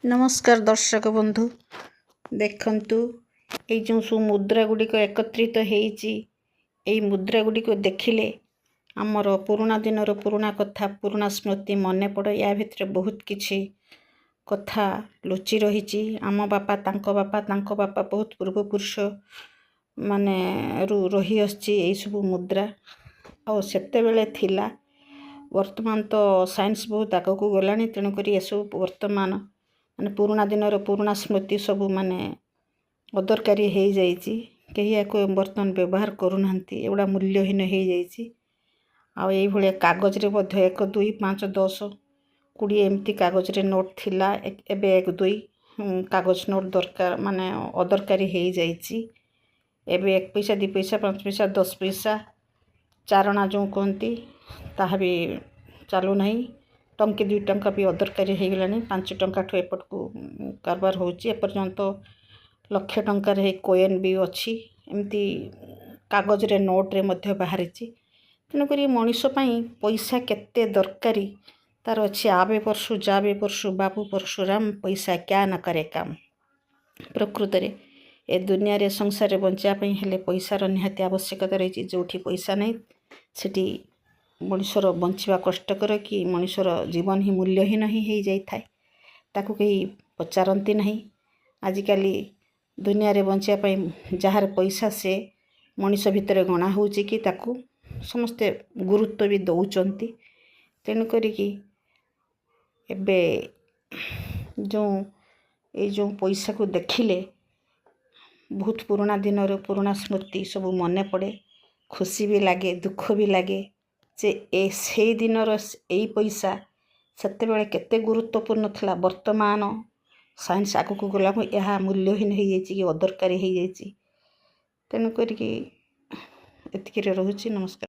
नमस्कार दर्शक बंधु देखंतु ये जो सब मुद्रा गुड़िक एकत्रित होई मुद्रा गुड़िक देखिले आमर पुराना दिनर पुराना कथा पुराना स्मृति मन पड़े। या भितर बहुत किछि कथा लुचि रही। आम बापा तांको बापा बहुत पूर्वपुरुष माने रही आसी सब मुद्रा आ सेते बेले थिला। वर्तमान तो साइंस बहुत आगक गलानी तेणुक ये सब वर्तमान माने पुराना दिनर पुराना स्मृति सब माने अदरकारी हो जाइए। कहीं या बर्तमान व्यवहार करूना एगुड़ा मूल्यहीन हो जाइए। आई भाया कागज रे 1 2 5 10 20 एमती कागज रे नोट थिला। एबे 1 2 कागज नोट दरकार माने अदरकारी हो जाइए। एबे 1 पैसा 2 पैसा 5 पैसा 10 पैसा चारणा जो कहती ताहा भी चलू नहीं। टंके 2 टंका भी अदरकारी हो गलानी। 5 टंका ठू एपट को कारबार होची। एपर्यंत लक्ष टंकार कोइन भी अच्छी एमती कागज रे नोट रे मध्य बाहरी। तेणुक मनीष पैसा केते दरकारी तार अच्छी आवे परशु जावे परशु बाबू परशुराम पैसा क्या न करे काम। प्रकृत रे ए दुनिया रे संसार बंचापी हेले पैसार निहाती आवश्यकता रही। जो पैसा नहीं सेठी मनुष्यर बंचवा कष्टकर कि मनुष्यर जीवन ही मूल्यहीन ही हो जाए। ताकू कहीं पचारती नहीं। आजिकल दुनिया रे बंचापी जार पैसा से मनीष भितर गणा हो कि ताकू समस्ते गुरुत्व भी दौरान। तेणुक एबे जो पैसा को देखिले बहुत पुराना दिनर पुराना स्मृति सब मन पड़े। खुशी भी लगे दुख भी लगे जे से दिनर यही पैसा सेते बेले केते गुरुत्वपूर्ण थिला। वर्तमान साइंस आगक गला यह मूल्यहीन हो जाइए कि अदरकारी हो जाइए। तेणुक एतिक रहुछि। नमस्कार।